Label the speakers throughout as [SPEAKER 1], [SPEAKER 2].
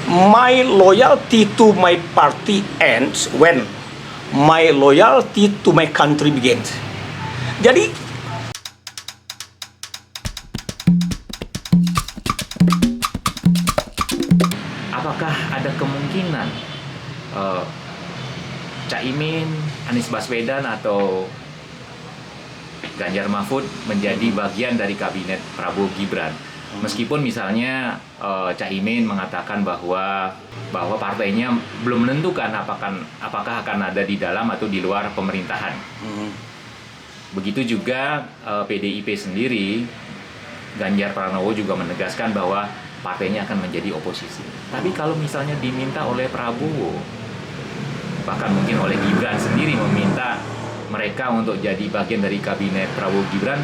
[SPEAKER 1] my loyalty to my party ends when my loyalty to my country begins. Jadi
[SPEAKER 2] apakah ada kemungkinan Caimin, Anies Baswedan atau Ganjar Mahfud menjadi bagian dari kabinet Prabowo Gibran? Meskipun misalnya Caimin mengatakan bahwa partainya belum menentukan apakah akan ada di dalam atau di luar pemerintahan. Begitu juga PDIP sendiri, Ganjar Pranowo juga menegaskan bahwa partainya akan menjadi oposisi. Tapi kalau misalnya diminta oleh Prabowo, bahkan mungkin oleh Gibran sendiri meminta mereka untuk jadi bagian dari kabinet Prabowo Gibran,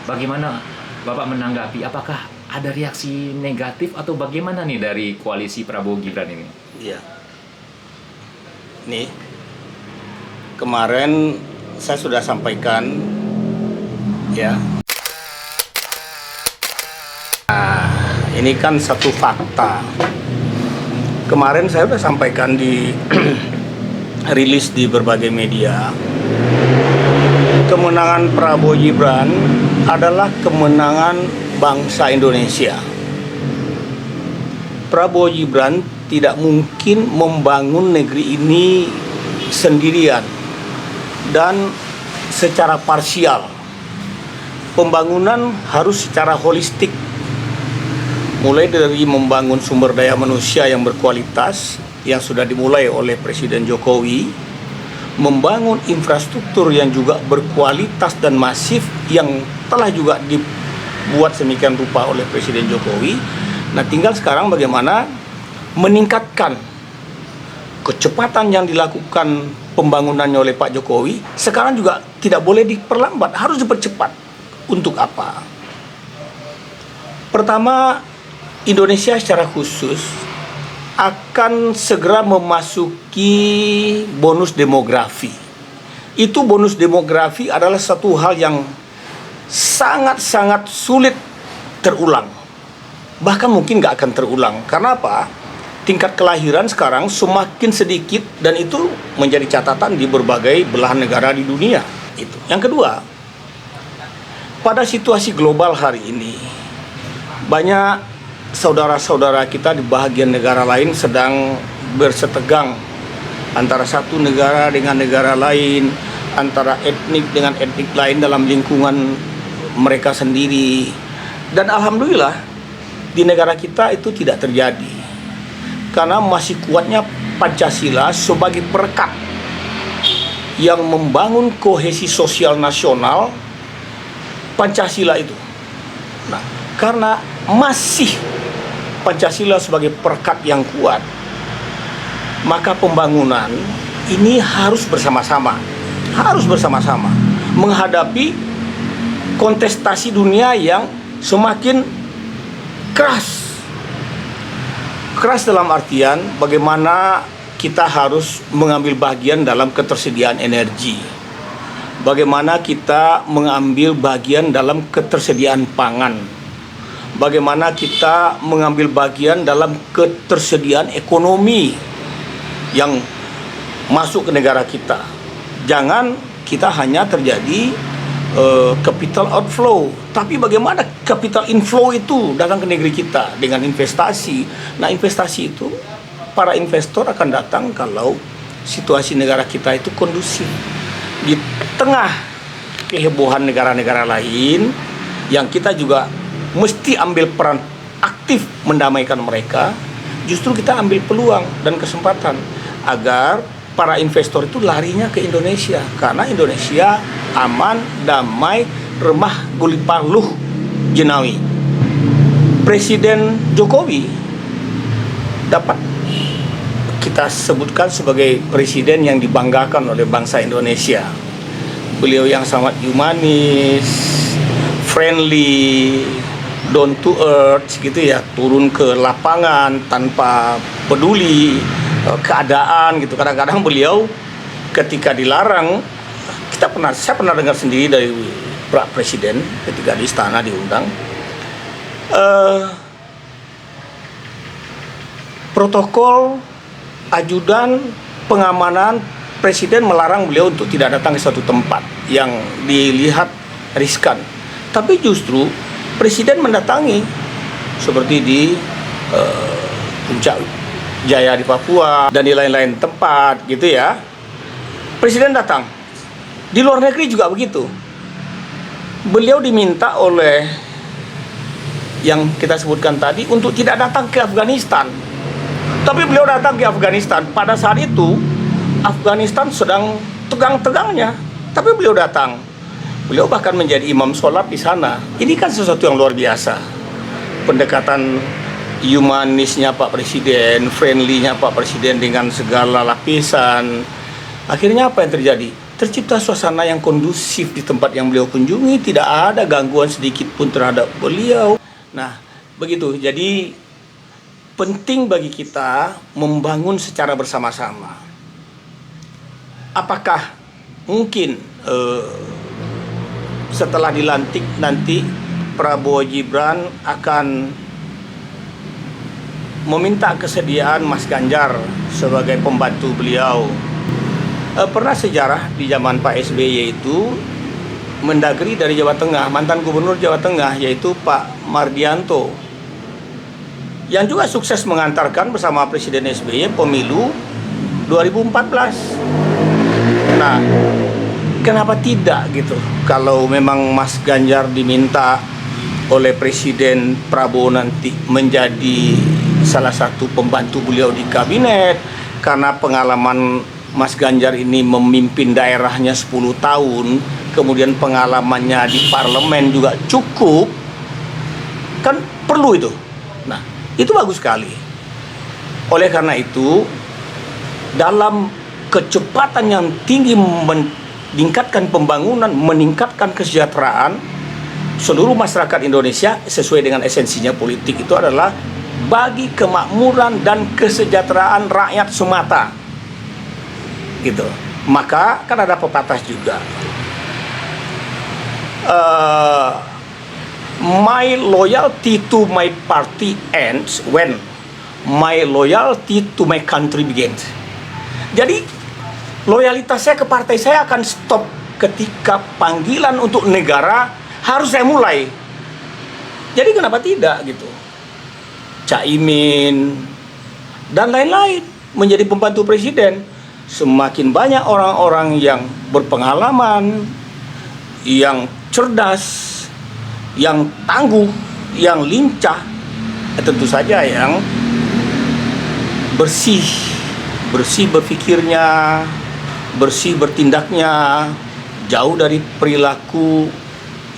[SPEAKER 2] bagaimana Bapak menanggapi? Apakah ada reaksi negatif atau bagaimana nih dari koalisi Prabowo Gibran ini?
[SPEAKER 1] Iya. Nih, kemarin saya sudah sampaikan, ya. Nah, ini kan satu fakta. Kemarin saya sudah sampaikan di rilis di berbagai media. Kemenangan Prabowo Gibran adalah kemenangan bangsa Indonesia. Prabowo Gibran tidak mungkin membangun negeri ini sendirian dan secara parsial. Pembangunan harus secara holistik, mulai dari membangun sumber daya manusia yang berkualitas yang sudah dimulai oleh Presiden Jokowi, membangun infrastruktur yang juga berkualitas dan masif yang telah juga dibuat sedemikian rupa oleh Presiden Jokowi. Nah, tinggal sekarang bagaimana meningkatkan kecepatan yang dilakukan pembangunannya oleh Pak Jokowi. Sekarang juga tidak boleh diperlambat, harus dipercepat. Untuk apa? Pertama, Indonesia secara khusus akan segera memasuki bonus demografi. Itu bonus demografi adalah satu hal yang sangat-sangat sulit terulang. Bahkan mungkin nggak akan terulang. Karena apa? Tingkat kelahiran sekarang semakin sedikit dan itu menjadi catatan di berbagai belahan negara di dunia. Itu. Yang kedua, pada situasi global hari ini, banyak saudara-saudara kita di bahagian negara lain sedang bersetegang antara satu negara dengan negara lain, antara etnik dengan etnik lain dalam lingkungan mereka sendiri. Dan alhamdulillah di negara kita itu tidak terjadi, karena masih kuatnya Pancasila sebagai perekat yang membangun kohesi sosial nasional. Pancasila itu, nah, karena masih Pancasila sebagai perekat yang kuat, maka pembangunan ini harus bersama-sama menghadapi kontestasi dunia yang semakin keras dalam artian bagaimana kita harus mengambil bagian dalam ketersediaan energi, bagaimana kita mengambil bagian dalam ketersediaan pangan, bagaimana kita mengambil bagian dalam ketersediaan ekonomi yang masuk ke negara kita. Jangan kita hanya terjadi capital outflow, tapi bagaimana capital inflow itu datang ke negeri kita dengan investasi. Nah, investasi itu para investor akan datang kalau situasi negara kita itu kondusif. Di tengah kehebohan negara-negara lain yang kita juga mesti ambil peran aktif mendamaikan mereka, justru kita ambil peluang dan kesempatan agar para investor itu larinya ke Indonesia, karena Indonesia aman, damai, remah gulipah luh jenawi. Presiden Jokowi dapat kita sebutkan sebagai presiden yang dibanggakan oleh bangsa Indonesia. Beliau yang sangat humanis, friendly, down to earth gitu ya, turun ke lapangan tanpa peduli keadaan gitu. Kadang-kadang beliau ketika dilarang, saya pernah dengar sendiri dari Pak Presiden ketika di istana diundang, protokol, ajudan, pengamanan, presiden melarang beliau untuk tidak datang ke suatu tempat yang dilihat riskan. Tapi justru presiden mendatangi seperti di Puncak Jaya di Papua dan di lain-lain tempat gitu ya. Presiden datang. Di luar negeri juga begitu. Beliau diminta oleh yang kita sebutkan tadi untuk tidak datang ke Afghanistan. Tapi beliau datang ke Afghanistan. Pada saat itu Afghanistan sedang tegang-tegangnya, tapi beliau datang. Beliau bahkan menjadi imam sholat di sana. Ini kan sesuatu yang luar biasa. Pendekatan humanisnya Pak Presiden, friendly-nya Pak Presiden dengan segala lapisan. Akhirnya apa yang terjadi? Tercipta suasana yang kondusif di tempat yang beliau kunjungi. Tidak ada gangguan sedikit pun terhadap beliau. Nah, begitu. Jadi penting bagi kita membangun secara bersama-sama. Apakah mungkin setelah dilantik nanti Prabowo Gibran akan meminta kesediaan Mas Ganjar sebagai pembantu beliau? Pernah sejarah di zaman Pak SBY itu Mendagri dari Jawa Tengah, mantan gubernur Jawa Tengah, yaitu Pak Mardianto, yang juga sukses mengantarkan bersama Presiden SBY pemilu 2014. Nah, kenapa tidak gitu? Kalau memang Mas Ganjar diminta oleh Presiden Prabowo nanti menjadi salah satu pembantu beliau di kabinet, karena pengalaman Mas Ganjar ini memimpin daerahnya 10 tahun, kemudian pengalamannya di parlemen juga cukup, kan perlu itu. Nah, itu bagus sekali. Oleh karena itu, dalam kecepatan yang tinggi meningkatkan pembangunan, meningkatkan kesejahteraan seluruh masyarakat Indonesia sesuai dengan esensinya politik itu adalah bagi kemakmuran dan kesejahteraan rakyat semata. Gitu. Maka kan ada pepatah juga. My loyalty to my party ends when my loyalty to my country begins. Jadi loyalitas saya ke partai saya akan stop ketika panggilan untuk negara harus saya mulai. Jadi kenapa tidak gitu? Caimin dan lain-lain menjadi pembantu presiden. Semakin banyak orang-orang yang berpengalaman, yang cerdas, yang tangguh, yang lincah, tentu saja yang bersih berpikirnya, bersih bertindaknya, jauh dari perilaku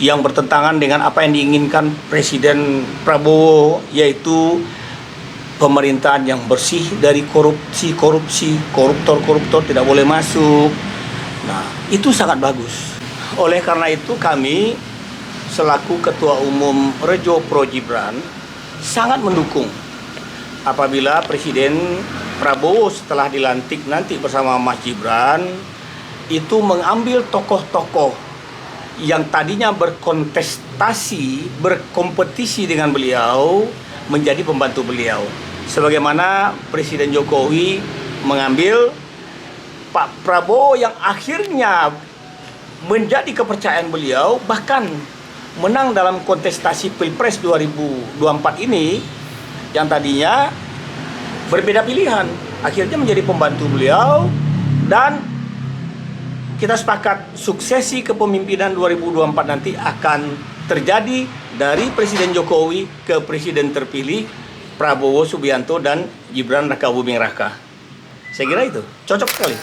[SPEAKER 1] yang bertentangan dengan apa yang diinginkan Presiden Prabowo, yaitu pemerintahan yang bersih dari korupsi, koruptor tidak boleh masuk. Nah, itu sangat bagus. Oleh karena itu kami selaku Ketua Umum Rejo Pro Gibran sangat mendukung apabila Presiden Prabowo setelah dilantik nanti bersama Mas Gibran itu mengambil tokoh-tokoh yang tadinya berkontestasi, berkompetisi dengan beliau menjadi pembantu beliau. Sebagaimana Presiden Jokowi mengambil Pak Prabowo yang akhirnya menjadi kepercayaan beliau, bahkan menang dalam kontestasi Pilpres 2024 ini, yang tadinya berbeda pilihan, akhirnya menjadi pembantu beliau. Dan kita sepakat suksesi kepemimpinan 2024 nanti akan terjadi dari Presiden Jokowi ke Presiden terpilih Prabowo Subianto dan Gibran Rakabuming Raka. Saya kira itu cocok sekali.